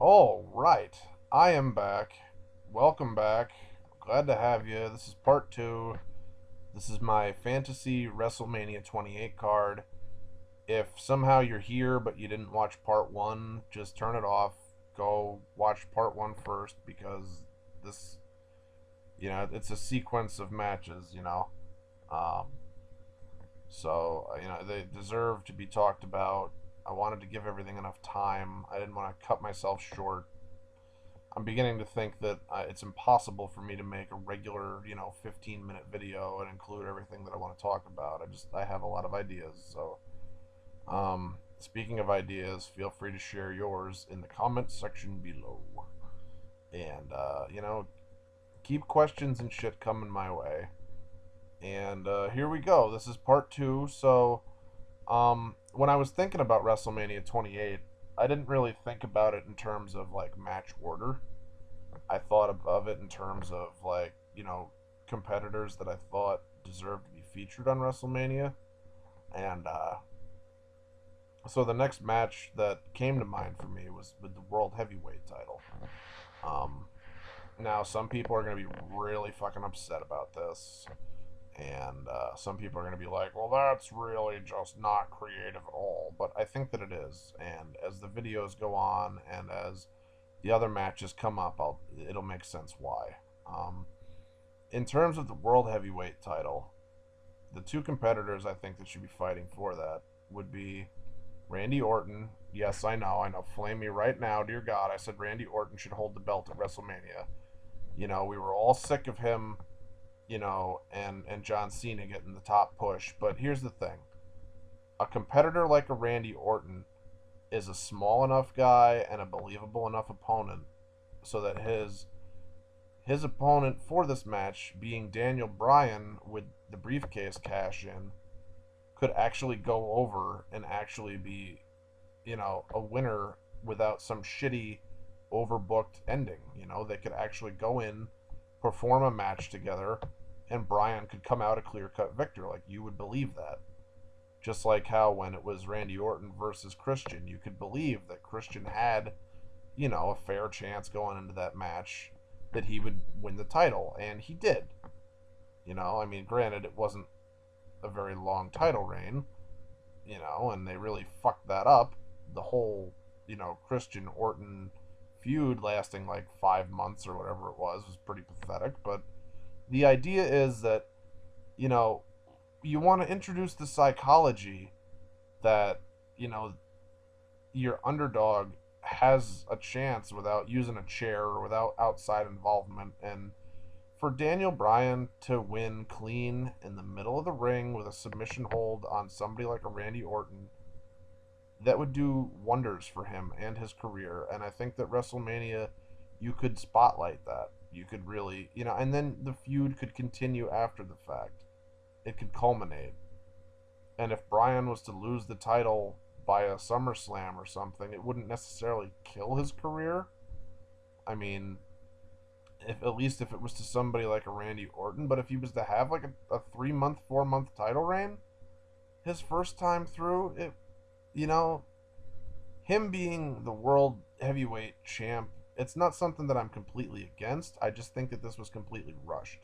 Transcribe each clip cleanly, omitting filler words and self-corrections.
All right, I am back. Welcome back. Glad to have you. This is part two. This is my fantasy WrestleMania 28 card. If somehow you're here but you didn't watch part one, just turn it off. Go watch part one first because this, it's a sequence of matches. Um, so, they deserve to be talked about. I wanted to give everything enough time. I didn't want to cut myself short. I'm beginning to think that it's impossible for me to make a regular, 15-minute video and include everything that I want to talk about. I have a lot of ideas. So, speaking of ideas, feel free to share yours in the comments section below. And, keep questions and shit coming my way. And here we go. This is part two. So, when I was thinking about WrestleMania 28, I didn't really think about it in terms of like match order. I thought of it in terms of like, competitors that I thought deserved to be featured on WrestleMania. And so the next match that came to mind for me was with the World Heavyweight title. Um, Now, some people are going to be really fucking upset about this. And some people are going to be like, well, that's really just not creative at all. But I think that it is. And as the videos go on and as the other matches come up, it'll make sense why. In terms of the World Heavyweight title, the two competitors I think that should be fighting for that would be Randy Orton. Yes, I know. Flame me right now, dear God. I said Randy Orton should hold the belt at WrestleMania. We were all sick of him, and John Cena getting the top push. But here's the thing: a competitor like a Randy Orton is a small enough guy and a believable enough opponent, so that his opponent for this match, being Daniel Bryan with the briefcase cash in, could actually go over and actually be, a winner without some shitty, overbooked ending. They could actually go in, perform a match together, and Bryan could come out a clear cut victor. Like, you would believe that. Just like how when it was Randy Orton versus Christian, you could believe that Christian had, a fair chance going into that match that he would win the title, and he did. Granted, it wasn't a very long title reign, and they really fucked that up. The whole, Christian Orton feud lasting like 5 months or whatever it was pretty pathetic. But the idea is that, you know, you want to introduce the psychology that, your underdog has a chance without using a chair or without outside involvement. And for Daniel Bryan to win clean in the middle of the ring with a submission hold on somebody like a Randy Orton, that would do wonders for him and his career. And I think that WrestleMania, you could spotlight that. You could really, and then the feud could continue after the fact. It could culminate. And if Bryan was to lose the title by a SummerSlam or something, it wouldn't necessarily kill his career. I mean, if at least if it was to somebody like a Randy Orton, but if he was to have like a 3 month, 4 month title reign, his first time through, you know, him being the world heavyweight champ, it's not something that I'm completely against. I just think that this was completely rushed.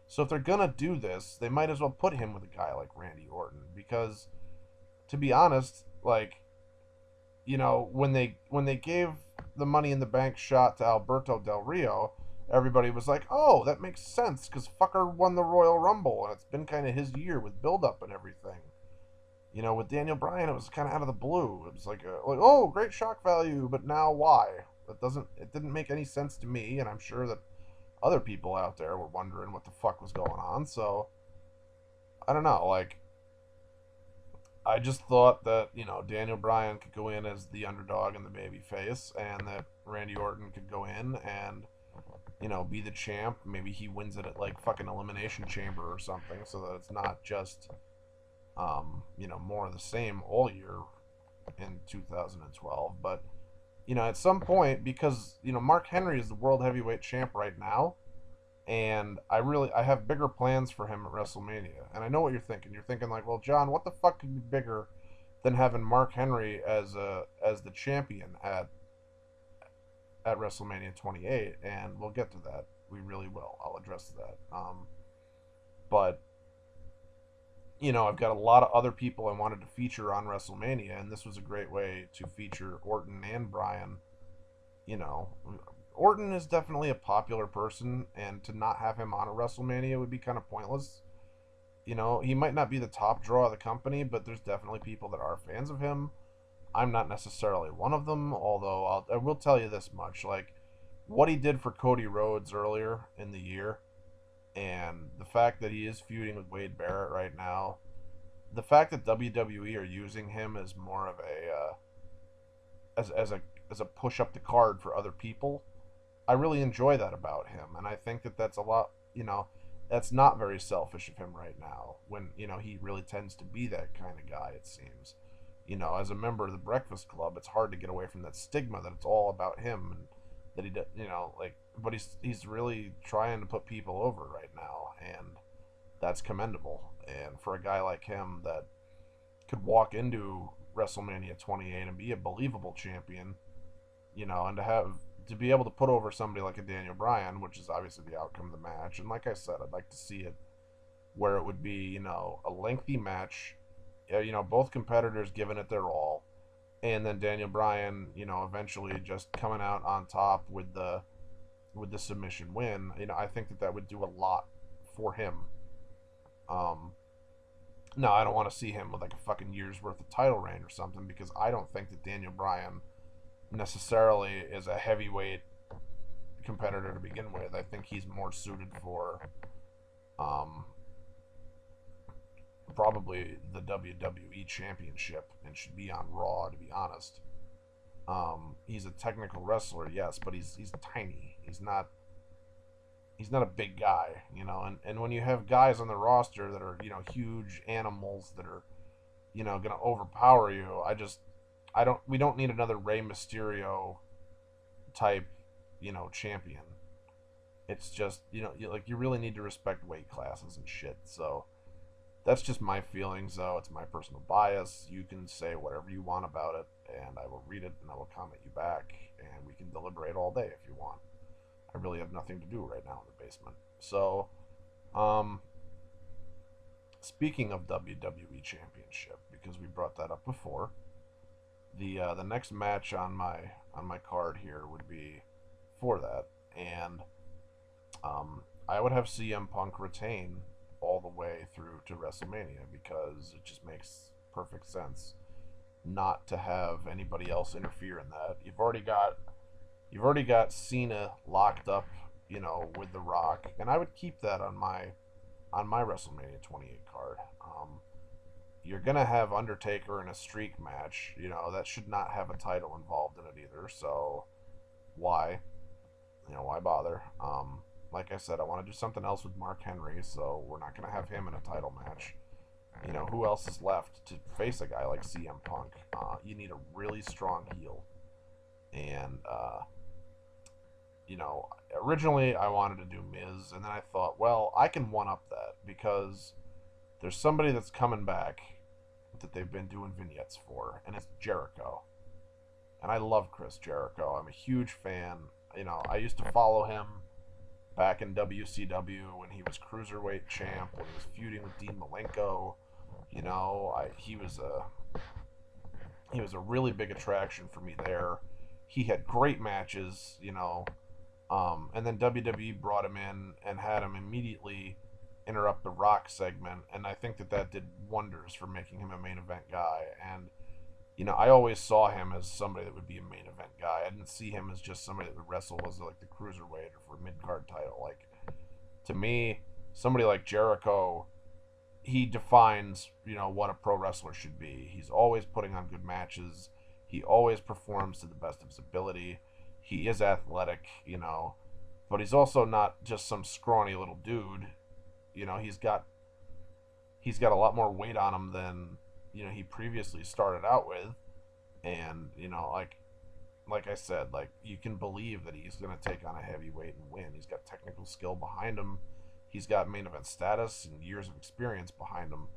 So if they're gonna do this, they might as well put him with a guy like Randy Orton, because to be honest, like, when they gave the Money in the Bank shot to Alberto Del Rio, everybody was like, "Oh, that makes sense because fucker won the Royal Rumble and it's been kind of his year with build up and everything." With Daniel Bryan, it was kind of out of the blue. It was like, oh, great shock value, but now why? It didn't make any sense to me, and I'm sure that other people out there were wondering what the fuck was going on. So I don't know, like, I just thought that, Daniel Bryan could go in as the underdog and the baby face, and that Randy Orton could go in and, be the champ. Maybe he wins it at, like, fucking Elimination Chamber or something, so that it's not just, more of the same all year in 2012. But, at some point, because, Mark Henry is the World Heavyweight Champ right now, and I have bigger plans for him at WrestleMania. And I know what you're thinking. You're thinking like, well, John, what the fuck could be bigger than having Mark Henry as the champion at WrestleMania 28, and we'll get to that. We really will. I'll address that. But I've got a lot of other people I wanted to feature on WrestleMania, and this was a great way to feature Orton and Bryan. You know, Orton is definitely a popular person, and to not have him on a WrestleMania would be kind of pointless. He might not be the top draw of the company, but there's definitely people that are fans of him. I'm not necessarily one of them, although I will tell you this much: like what he did for Cody Rhodes earlier in the year, and the fact that he is feuding with Wade Barrett right now, the fact that WWE are using him as more of a as a push up the card for other people, I really enjoy that about him, and I think that that's a lot. That's not very selfish of him right now. When he really tends to be that kind of guy. It seems. As a member of the Breakfast Club, it's hard to get away from that stigma that it's all about him and that he, but he's really trying to put people over right now, and that's commendable. And for a guy like him that could walk into WrestleMania 28 and be a believable champion, and to be able to put over somebody like a Daniel Bryan, which is obviously the outcome of the match. And like I said, I'd like to see it where it would be, a lengthy match, both competitors giving it their all, and then Daniel Bryan, eventually just coming out on top with the submission win. I think that would do a lot for him. No, I don't want to see him with like a fucking year's worth of title reign or something, because I don't think that Daniel Bryan necessarily is a heavyweight competitor to begin with. I think he's more suited for probably the WWE Championship and should be on Raw, to be honest. He's a technical wrestler, yes, but he's tiny. He's not a big guy, and when you have guys on the roster that are, huge animals that are, gonna overpower you, we don't need another Rey Mysterio type, champion. It's just, you really need to respect weight classes and shit. So that's just my feelings, though. It's my personal bias. You can say whatever you want about it, and I will read it and I will comment you back, and we can deliberate all day if you want. I really have nothing to do right now in the basement. So, speaking of WWE Championship, because we brought that up before, the next match on my card here would be for that, and I would have CM Punk retain all the way through to WrestleMania, because it just makes perfect sense not to have anybody else interfere in that. You've already got Cena locked up, with The Rock, and I would keep that on my WrestleMania 28 card. You're gonna have Undertaker in a streak match, that should not have a title involved in it either. So why bother? Like I said, I want to do something else with Mark Henry, so we're not gonna have him in a title match. Who else is left to face a guy like CM Punk? You need a really strong heel, and originally I wanted to do Miz, and then I thought, well, I can one up that, because there's somebody that's coming back that they've been doing vignettes for, and it's Jericho. And I love Chris Jericho. I'm a huge fan. I used to follow him back in WCW when he was Cruiserweight champ, when he was feuding with Dean Malenko. He was a really big attraction for me there. He had great matches, and then WWE brought him in and had him immediately interrupt the Rock segment, and I think that did wonders for making him a main event guy. And I always saw him as somebody that would be a main event guy. I didn't see him as just somebody that would wrestle as like the cruiserweight or for a mid card title. Like, to me, somebody like Jericho, he defines what a pro wrestler should be. He's always putting on good matches. He always performs to the best of his ability. He is athletic, but he's also not just some scrawny little dude. He's got a lot more weight on him than he previously started out with, and like I said, like, you can believe that he's going to take on a heavyweight and win. He's got technical skill behind him. He's got main event status and years of experience behind him.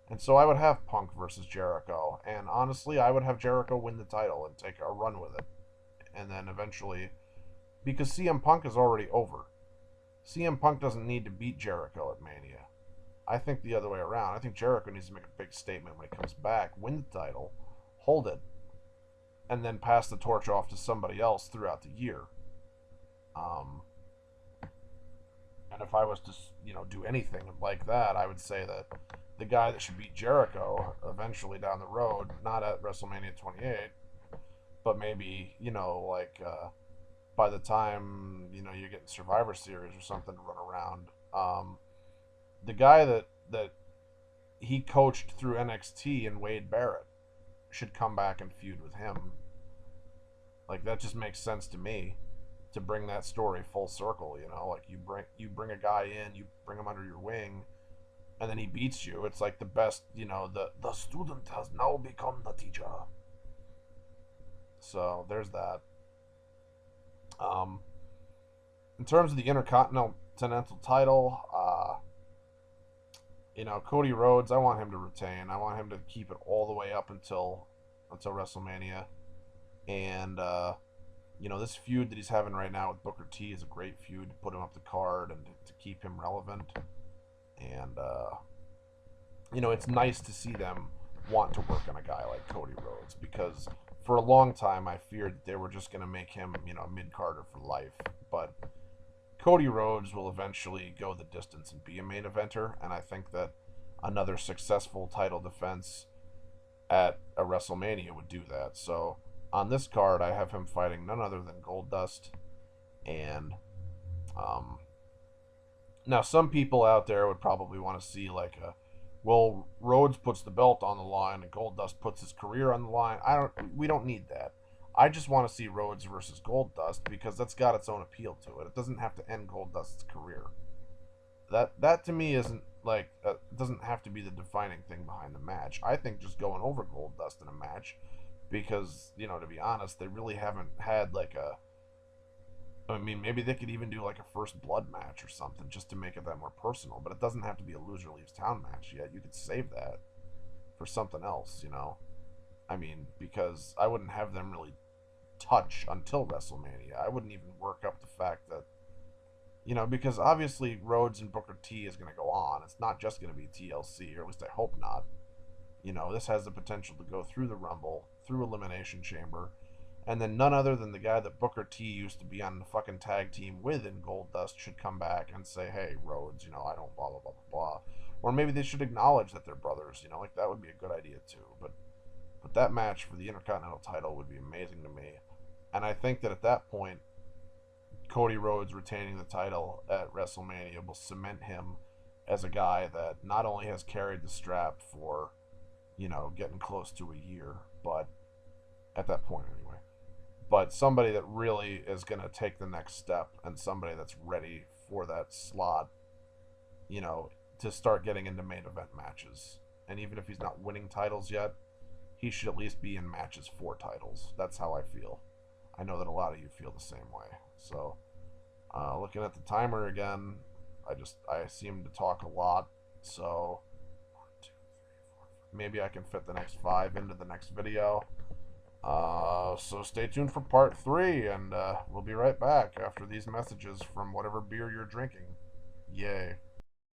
And so I would have Punk versus Jericho, and honestly, I would have Jericho win the title and take a run with it, and then eventually because CM Punk is already over. CM Punk doesn't need to beat Jericho at Mania. I think the other way around. I think Jericho needs to make a big statement when he comes back, win the title, hold it, and then pass the torch off to somebody else throughout the year. Um, and if I was to, do anything like that, I would say that the guy that should beat Jericho eventually down the road, not at WrestleMania 28, but maybe, by the time, you're getting Survivor Series or something to run around, the guy that he coached through NXT and Wade Barrett should come back and feud with him. Like, that just makes sense to me, to bring that story full circle. Like, you bring a guy in, you bring him under your wing, and then he beats you. It's like the best. The student has now become the teacher. So there's that. In terms of the Intercontinental title, Cody Rhodes, I want him to retain. I want him to keep it all the way up until WrestleMania. And this feud that he's having right now with Booker T is a great feud to put him up the card and to keep him relevant. And it's nice to see them want to work on a guy like Cody Rhodes, because for a long time I feared that they were just going to make him, mid-carder for life. But Cody Rhodes will eventually go the distance and be a main eventer, and I think that another successful title defense at a WrestleMania would do that. So on this card, I have him fighting none other than Goldust. And now some people out there would probably want to see Rhodes puts the belt on the line and Goldust puts his career on the line. We don't need that. I just want to see Rhodes versus Goldust because that's got its own appeal to it. It doesn't have to end Goldust's career. That to me isn't doesn't have to be the defining thing behind the match. I think just going over Goldust in a match, because to be honest, they really haven't had maybe they could even do a first blood match or something just to make it that more personal. But it doesn't have to be a loser leaves town match yet. You could save that for something else, because I wouldn't have them really touch until WrestleMania. I wouldn't even work up the fact that, because obviously Rhodes and Booker T is going to go on. It's not just going to be TLC, or at least I hope not. This has the potential to go through the Rumble, through Elimination Chamber, and then none other than the guy that Booker T used to be on the fucking tag team with in Goldust should come back and say, hey, Rhodes, I don't blah, blah, blah, blah, blah. Or maybe they should acknowledge that they're brothers, that would be a good idea too. But that match for the Intercontinental title would be amazing to me. And I think that at that point, Cody Rhodes retaining the title at WrestleMania will cement him as a guy that not only has carried the strap for, getting close to a year, but at that point anyway, but somebody that really is going to take the next step, and somebody that's ready for that slot, to start getting into main event matches. And even if he's not winning titles yet, he should at least be in matches for titles. That's how I feel. I know that a lot of you feel the same way. So, looking at the timer again, I seem to talk a lot. So, 1, 2, 3, 4, 5. Maybe I can fit the next 5 into the next video. So stay tuned for part 3, and we'll be right back after these messages from whatever beer you're drinking. Yay.